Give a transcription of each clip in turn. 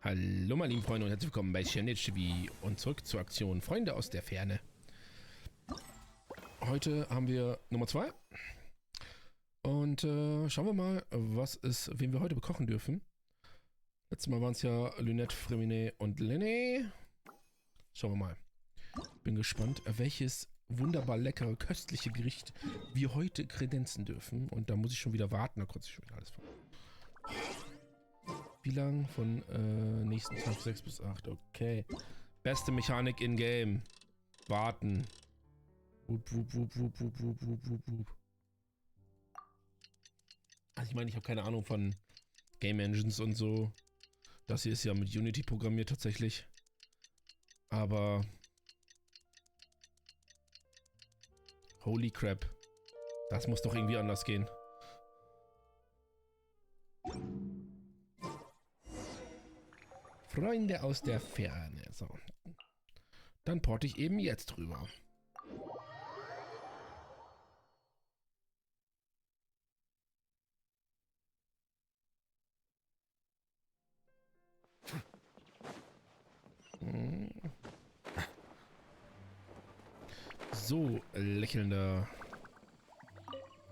Hallo meine lieben Freunde und herzlich willkommen bei Genshin und zurück zur Aktion Freunde aus der Ferne. Heute haben wir Nummer 2 und schauen wir mal, wen wir heute bekochen dürfen. Letztes Mal waren es ja Lynette, Freminet und Lenné. Schauen wir mal. Bin gespannt, welches wunderbar leckere, köstliche Gericht wir heute kredenzen dürfen. Und da muss ich schon wieder warten, da kotze ich schon wieder alles vor. Wie lang? Von nächsten Tag 6 bis 8. Okay. Beste Mechanik in Game. Warten. Wup, wup, wup, wup, wup, wup, wup, wup. Also ich meine, ich habe keine Ahnung von Game Engines und so. Das hier ist ja mit Unity programmiert tatsächlich. Aber holy crap. Das muss doch irgendwie anders gehen. Freunde aus der Ferne. So. Dann porte ich eben jetzt rüber. So, lächelnder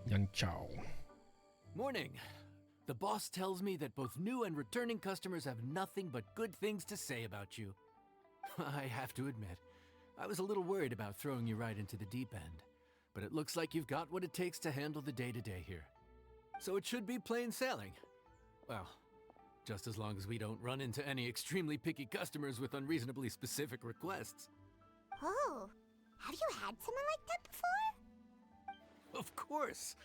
Yan Chao. Morning. The boss tells me that both new and returning customers have nothing but good things to say about you. I have to admit, I was a little worried about throwing you right into the deep end, but it looks like you've got what it takes to handle the day-to-day here. So it should be plain sailing. Well, just as long as we don't run into any extremely picky customers with unreasonably specific requests. Oh, have you had someone like that before? Of course!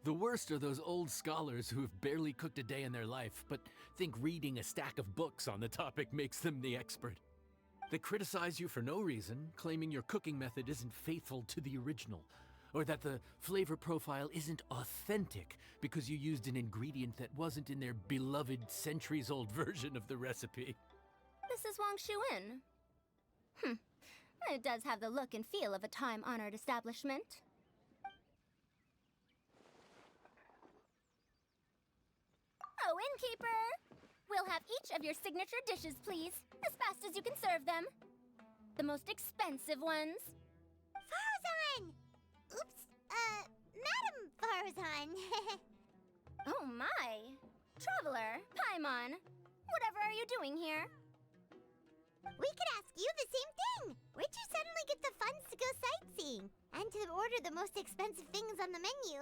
The worst are those old scholars who have barely cooked a day in their life, but think reading a stack of books on the topic makes them the expert. They criticize you for no reason, claiming your cooking method isn't faithful to the original, or that the flavor profile isn't authentic because you used an ingredient that wasn't in their beloved centuries-old version of the recipe. This is Wang Shuin. It does have the look and feel of a time-honored establishment. Oh, innkeeper! We'll have each of your signature dishes, please, as fast as you can serve them. The most expensive ones. Faruzan! Oops, Madam Faruzan. Oh my! Traveler, Paimon, whatever are you doing here? We could ask you the same thing! Where'd you suddenly get the funds to go sightseeing? And to order the most expensive things on the menu?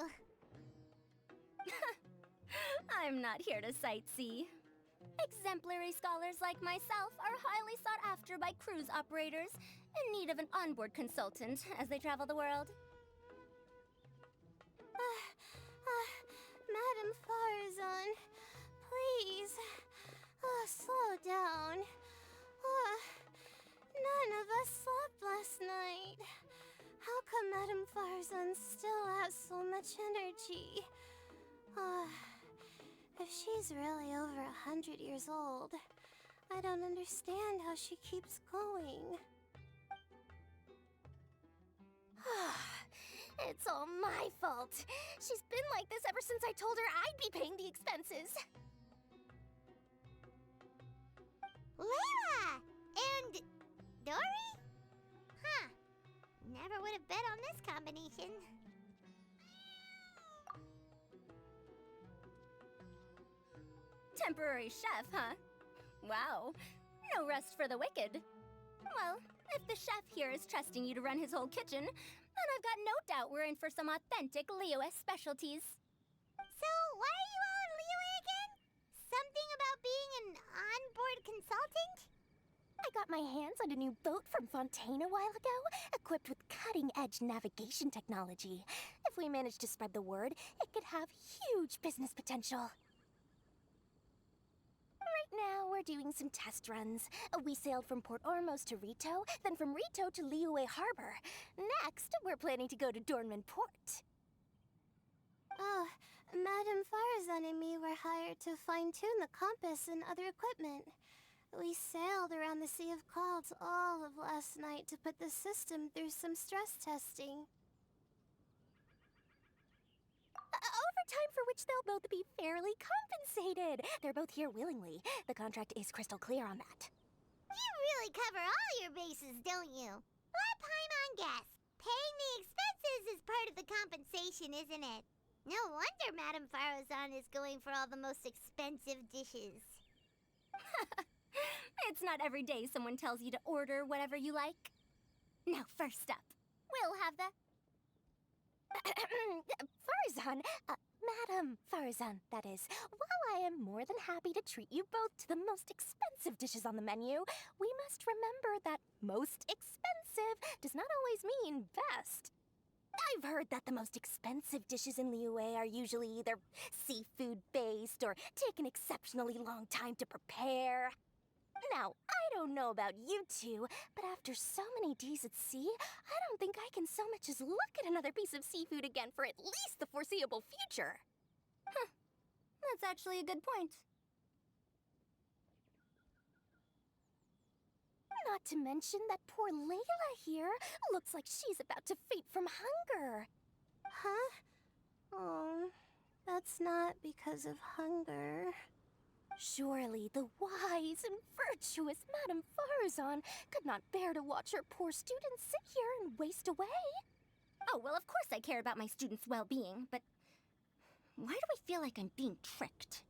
I'm not here to sightsee. Exemplary scholars like myself are highly sought after by cruise operators in need of an onboard consultant as they travel the world. Madam Faruzan, please, slow down. None of us slept last night. How come Madam Farzan still has so much energy? If she's really over 100 years old, I don't understand how she keeps going. It's all my fault. She's been like this ever since I told her I'd be paying the expenses. Layla! And Dori? Huh. Never would have bet on this combination. Temporary chef, huh? Wow. No rest for the wicked. Well, if the chef here is trusting you to run his whole kitchen, then I've got no doubt we're in for some authentic Liyue specialties. So, why are you all in Liyue again? Something about being an onboard consultant? I got my hands on a new boat from Fontaine a while ago, equipped with cutting-edge navigation technology. If we manage to spread the word, it could have huge business potential. Right now, we're doing some test runs. We sailed from Port Ormos to Rito, then from Rito to Liyue Harbor. Next, we're planning to go to Dornman Port. Oh, Madame Farzan and me were hired to fine-tune the compass and other equipment. We sailed around the Sea of Clouds all of last night to put the system through some stress testing. Over a time for which they'll both be fairly compensated. They're both here willingly. The contract is crystal clear on that. You really cover all your bases, don't you? Let Paimon guess. Paying the expenses is part of the compensation, isn't it? No wonder Madame Faruzan is going for all the most expensive dishes. It's not every day someone tells you to order whatever you like. Now, first up, we'll have the... Faruzan, Madame Faruzan, that is. While I am more than happy to treat you both to the most expensive dishes on the menu, we must remember that most expensive does not always mean best. I've heard that the most expensive dishes in Liyue are usually either seafood-based or take an exceptionally long time to prepare. Now, I don't know about you two, but after so many days at sea, I don't think I can so much as look at another piece of seafood again for at least the foreseeable future. Huh. That's actually a good point. Not to mention that poor Layla here looks like she's about to faint from hunger. Huh? Oh, that's not because of hunger. Surely the wise and virtuous Madame Faruzan could not bear to watch her poor students sit here and waste away. Oh, well, of course I care about my students' well-being, but why do I feel like I'm being tricked?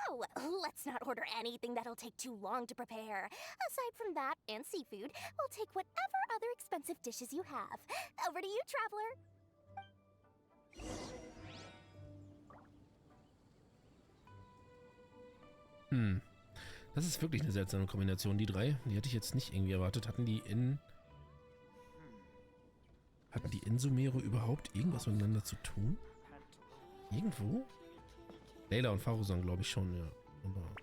So, let's not order anything that'll take too long to prepare. Aside from that and seafood, we'll take whatever other expensive dishes you have. Over to you, traveler. Das ist wirklich eine seltsame Kombination. Die drei, die hätte ich jetzt nicht irgendwie erwartet. Hatten die in Sumero überhaupt irgendwas miteinander zu tun? Irgendwo? Layla und Faruzan, glaube ich schon, ja. Aber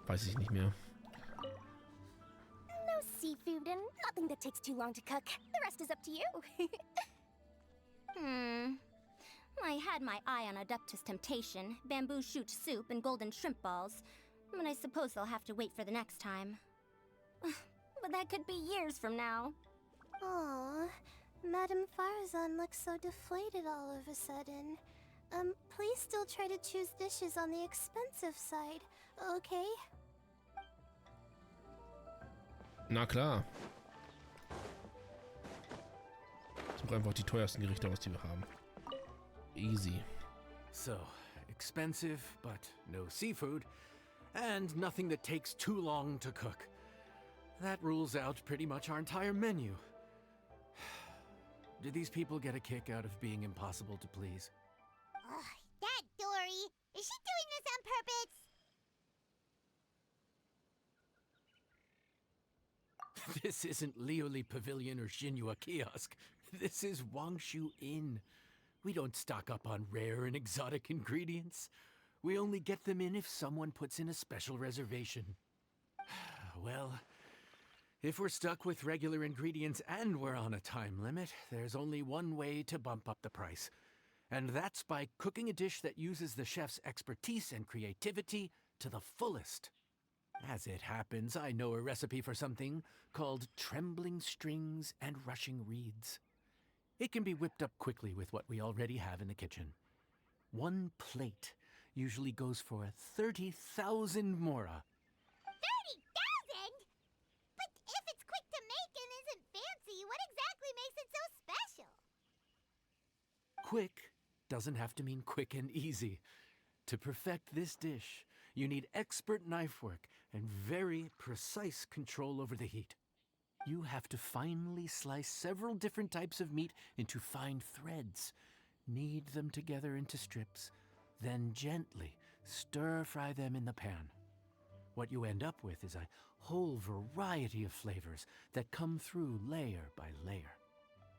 weiß ich nicht mehr. No seafood and nothing that takes too long to cook. The rest is up to you. I had my eye on Adeptus Temptation, bamboo shoot soup, and golden shrimp balls, but I suppose I'll have to wait for the next time. But that could be years from now. Aw, Madame Faruzan looks so deflated all of a sudden. Please still try to choose dishes on the expensive side, okay? Na klar. Such einfach die teuersten Gerichte aus, die wir haben. Easy. So, expensive, but no seafood, and nothing that takes too long to cook. That rules out pretty much our entire menu. Do these people get a kick out of being impossible to please? Ugh, that Dori! Is she doing this on purpose? This isn't Lioli Pavilion or Shinua Kiosk. This is Wangshu Inn. We don't stock up on rare and exotic ingredients. We only get them in if someone puts in a special reservation. Well, if we're stuck with regular ingredients and we're on a time limit, there's only one way to bump up the price. And that's by cooking a dish that uses the chef's expertise and creativity to the fullest. As it happens, I know a recipe for something called trembling strings and rushing reeds. It can be whipped up quickly with what we already have in the kitchen. One plate usually goes for 30,000 mora. 30,000? But if it's quick to make and isn't fancy, what exactly makes it so special? Quick doesn't have to mean quick and easy. To perfect this dish, you need expert knife work and very precise control over the heat. You have to finely slice several different types of meat into fine threads, knead them together into strips, then gently stir-fry them in the pan. What you end up with is a whole variety of flavors that come through layer by layer.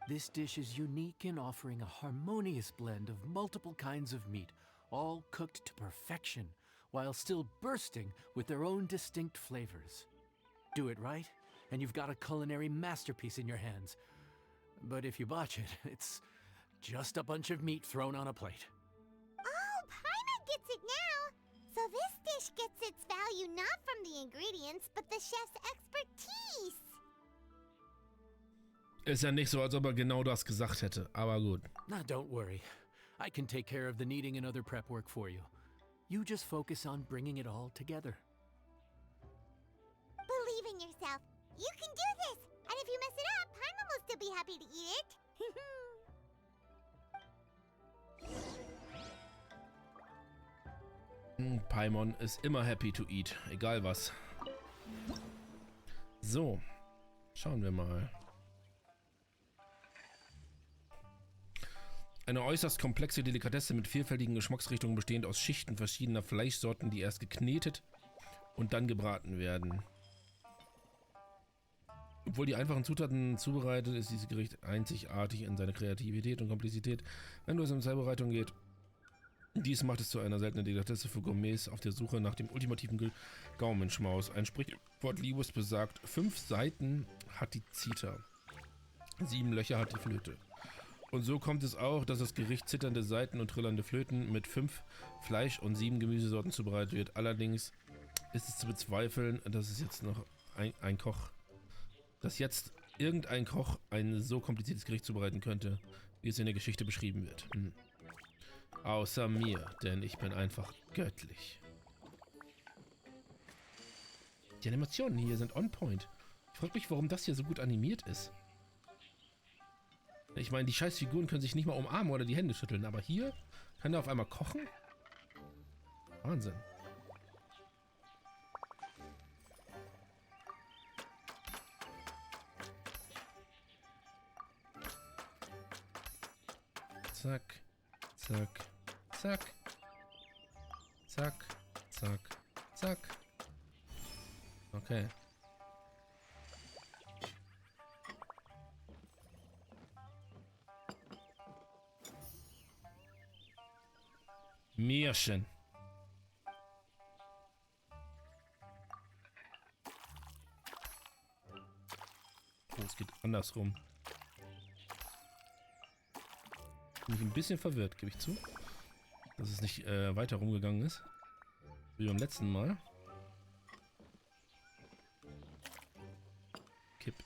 This dish is unique in offering a harmonious blend of multiple kinds of meat, all cooked to perfection, while still bursting with their own distinct flavors. Do it right, and you've got a culinary masterpiece in your hands. But if you botch it, it's just a bunch of meat thrown on a plate. Oh, Paimon gets it now! So this dish gets its value not from the ingredients, but the chef's expertise! Ist ja nicht so, als ob er genau das gesagt hätte, aber gut. Now, don't worry. I can take care of the kneading and other prep work for you. You just focus on bringing it all together. Believe in yourself. You can do this. And if you mess it up, Paimon will still be happy to eat it. Paimon ist immer happy to eat, egal was. So, schauen wir mal. Eine äußerst komplexe Delikatesse mit vielfältigen Geschmacksrichtungen bestehend aus Schichten verschiedener Fleischsorten, die erst geknetet und dann gebraten werden. Obwohl die einfachen Zutaten zubereitet, ist dieses Gericht einzigartig in seiner Kreativität und Komplexität, wenn es um Zubereitung geht. Dies macht es zu einer seltenen Delikatesse für Gourmets auf der Suche nach dem ultimativen Gaumenschmaus. Ein Sprichwort Liebes besagt, 5 Seiten hat die Zither, 7 Löcher hat die Flöte. Und so kommt es auch, dass das Gericht Zitternde Saiten und trillernde Flöten mit 5 Fleisch- und 7 Gemüsesorten zubereitet wird. Allerdings ist es zu bezweifeln, dass es jetzt noch dass jetzt irgendein Koch ein so kompliziertes Gericht zubereiten könnte, wie es in der Geschichte beschrieben wird. Außer mir, denn ich bin einfach göttlich. Die Animationen hier sind on point. Ich frage mich, warum das hier so gut animiert ist. Ich meine, die scheiß Figuren können sich nicht mal umarmen oder die Hände schütteln, aber hier kann er auf einmal kochen? Wahnsinn. Zack, zack, zack, zack, zack, zack. Okay. Märchen. Oh, es geht andersrum. Bin ich ein bisschen verwirrt, gebe ich zu. Dass es nicht weiter rumgegangen ist. Wie beim letzten Mal. Kipp.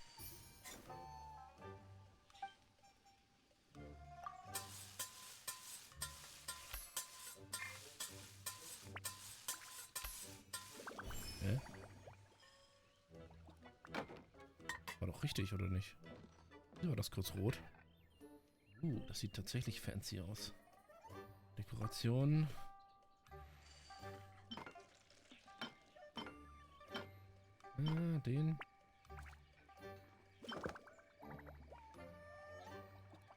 War doch richtig, oder nicht? Ja, das kurz rot. Das sieht tatsächlich fancy aus. Dekoration. Den.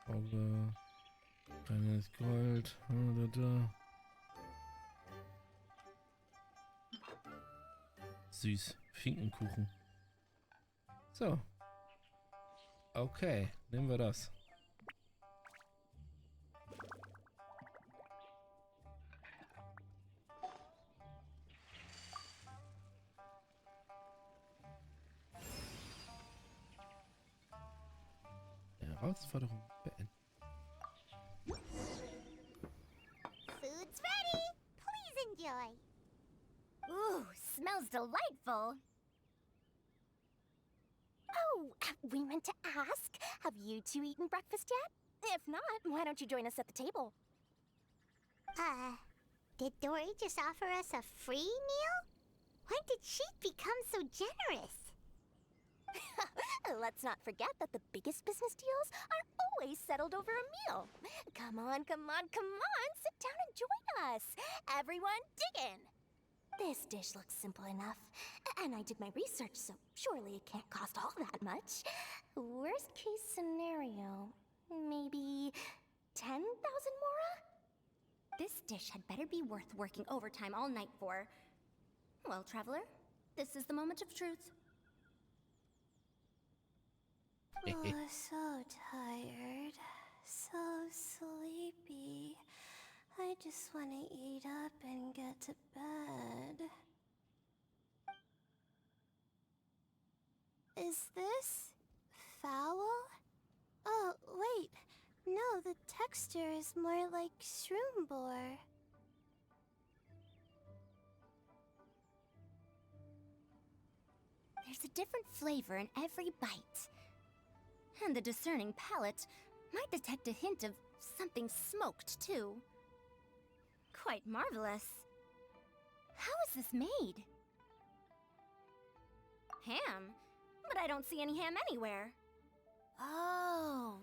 Auge. Kleines Gold. Süß. Finkenkuchen. So. Okay, nehmen wir das. Herausforderung beenden. Food's ready. Please enjoy. Ooh, smells delightful. Oh, we meant to ask, have you two eaten breakfast yet? If not, why don't you join us at the table? Did Dori just offer us a free meal? When did she become so generous? Let's not forget that the biggest business deals are always settled over a meal. Come on, come on, come on, sit down and join us. Everyone, dig in. This dish looks simple enough, and I did my research, so surely it can't cost all that much. Worst case scenario, maybe 10,000 mora? This dish had better be worth working overtime all night for. Well, traveler, this is the moment of truth. Oh, so tired. So sleepy. I just want to eat up and get to bed. Is this foul? Oh, wait. No, the texture is more like shroom boar. There's a different flavor in every bite. And the discerning palate might detect a hint of something smoked, too. Quite marvelous. How is this made? Ham? But I don't see any ham anywhere. Oh.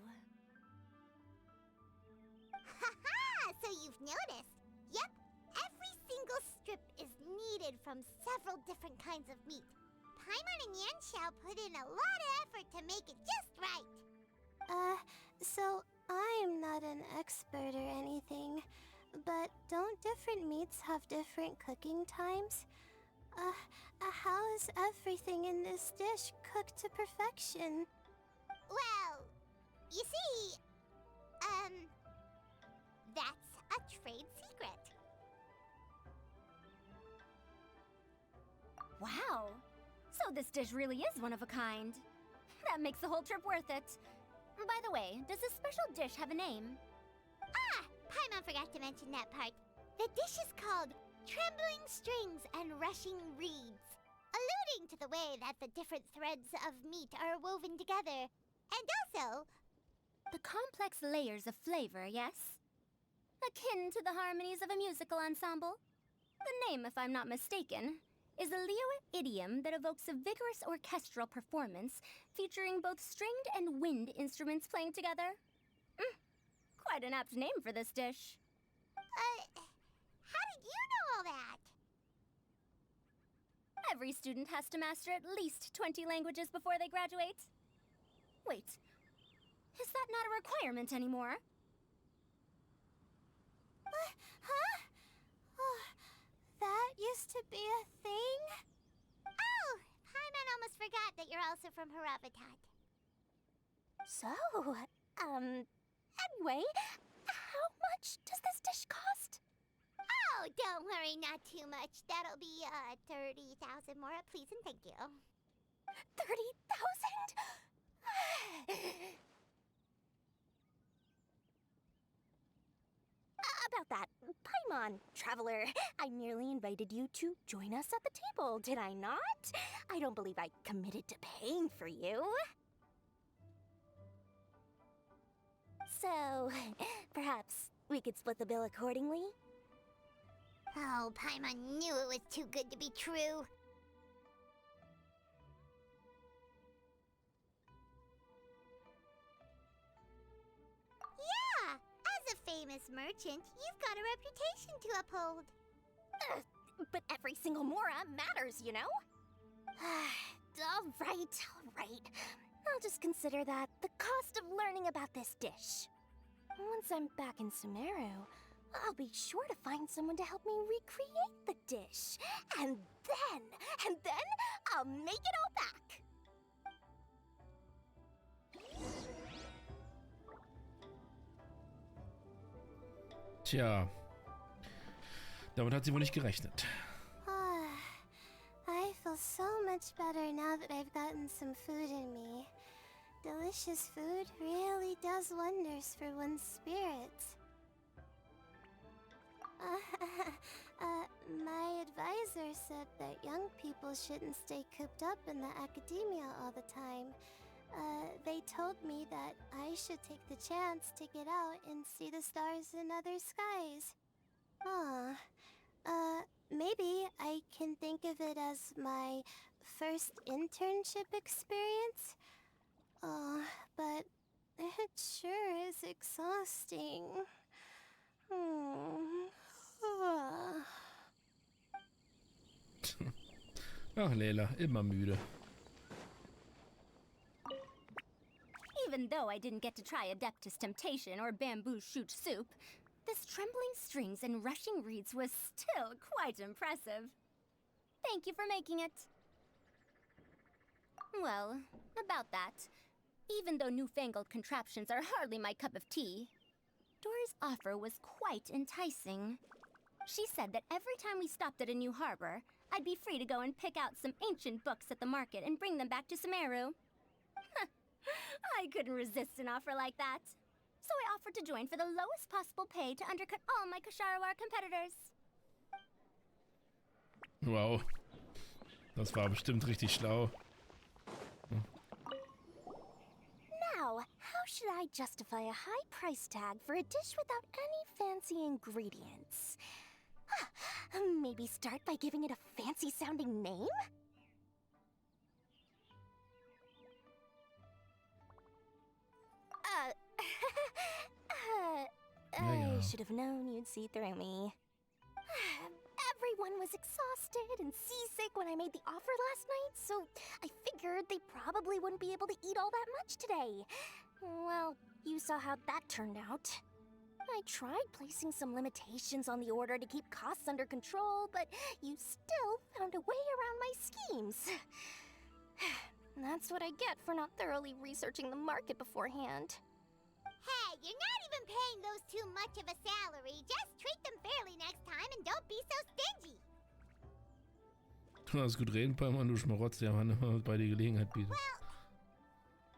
Haha! So you've noticed. Yep, every single strip is needed from several different kinds of meat. Paimon and Yanxiao put in a lot of effort to make it just right. So I'm not an expert or anything, but don't different meats have different cooking times? How is everything in this dish cooked to perfection? Well, you see, that's a trade secret. Wow. So this dish really is one of a kind. That makes the whole trip worth it. By the way, does this special dish have a name? Ah! Paimon forgot to mention that part. The dish is called Trembling Strings and Rushing Reeds, alluding to the way that the different threads of meat are woven together. And also, The complex layers of flavor, yes? Akin to the harmonies of a musical ensemble? The name, if I'm not mistaken, is a Liyue idiom that evokes a vigorous orchestral performance featuring both stringed and wind instruments playing together. Quite an apt name for this dish. how did you know all that? Every student has to master at least 20 languages before they graduate. Wait, is that not a requirement anymore? Huh? Oh, that used to be a thing? Oh, Paimon almost forgot that you're also from Haravatat. So, anyway, how much does this dish cost? Oh, don't worry, not too much. That'll be, 30,000 more, please and thank you. 30,000? About that, Paimon, traveler, I merely invited you to join us at the table, did I not? I don't believe I committed to paying for you. So, perhaps we could split the bill accordingly? Oh, Paimon knew it was too good to be true. Yeah, as a famous merchant, you've got a reputation to uphold. But every single mora matters, you know? All right. I'll just consider that the cost of learning about this dish. Once I'm back in Sumeru, I'll be sure to find someone to help me recreate the dish. And then I'll make it all back. Tja, damit hat sie wohl nicht gerechnet. I feel so much better now that I've gotten some food in me. Delicious food really does wonders for one's spirits. My advisor said that young people shouldn't stay cooped up in the academia all the time. They told me that I should take the chance to get out and see the stars in other skies. Maybe I can think of it as my first internship experience. But it sure is exhausting. Ach, Layla, immer müde. Even though I didn't get to try Adeptus Temptation or Bamboo Shoot Soup, this trembling strings and rushing reeds was still quite impressive. Thank you for making it. Well, about that, even though newfangled contraptions are hardly my cup of tea, Dori's offer was quite enticing. She said that every time we stopped at a new harbor, I'd be free to go and pick out some ancient books at the market and bring them back to Sumeru. I couldn't resist an offer like that. So I offered to join for the lowest possible pay to undercut all my Kasharawar competitors. Wow. Das war bestimmt richtig schlau. Now, should I justify a high price tag for a dish without any fancy ingredients? Maybe start by giving it a fancy sounding name? I should have known you'd see through me. Everyone was exhausted and seasick when I made the offer last night, so I figured they probably wouldn't be able to eat all that much today. Well, you saw how that turned out. I tried placing some limitations on the order to keep costs under control, but you still found a way around my schemes. That's what I get for not thoroughly researching the market beforehand. Hey, you're not even paying those too much of a salary. Just treat them fairly next time and don't be so stingy. Du hast gut reden, Paiman, du schmarotzt ja, wann immer bei die Gelegenheit bietet. Well,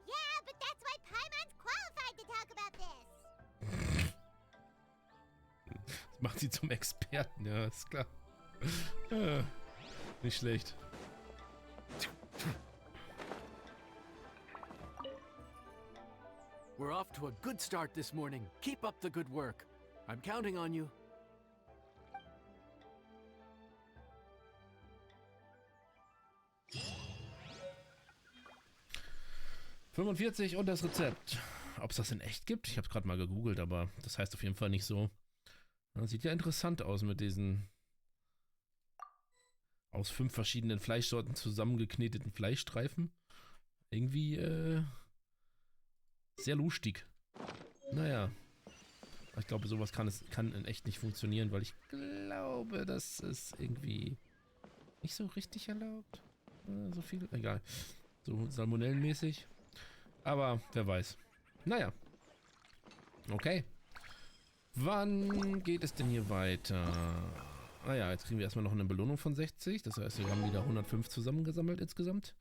yeah, but that's why Paimon's qualified to talk about this. Das macht sie zum Experten, ja, ist klar. Ja, nicht schlecht. We're off to a good start this morning. Keep up the good work. I'm counting on you. »45 und das Rezept. Ob es das in echt gibt? Ich habe es gerade mal gegoogelt, aber das heißt auf jeden Fall nicht so. Das sieht ja interessant aus mit diesen aus 5 verschiedenen Fleischsorten zusammengekneteten Fleischstreifen. Irgendwie, sehr lustig. Naja. Ich glaube, sowas kann in echt nicht funktionieren, weil ich glaube, das ist irgendwie nicht so richtig erlaubt. So viel, egal. So salmonellenmäßig. Aber wer weiß. Naja. Okay. Wann geht es denn hier weiter? Ah ja, jetzt kriegen wir erstmal noch eine Belohnung von 60. Das heißt, wir haben wieder 105 zusammengesammelt insgesamt.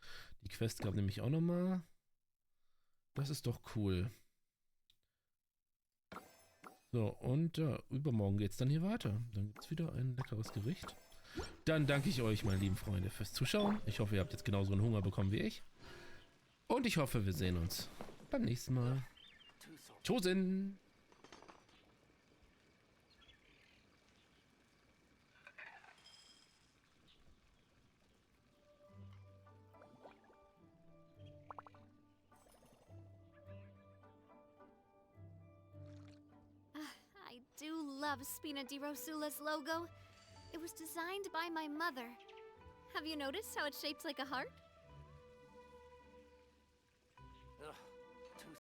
Die Quest gab nämlich auch nochmal. Das ist doch cool. So, und übermorgen geht es dann hier weiter. Dann gibt es wieder ein leckeres Gericht. Dann danke ich euch, meine lieben Freunde, fürs Zuschauen. Ich hoffe, ihr habt jetzt genauso einen Hunger bekommen wie ich. Und ich hoffe, wir sehen uns beim nächsten Mal. Tschüssen! I do love Spina di Rosula's logo. It was designed by my mother. Have you noticed how it's shaped like a heart?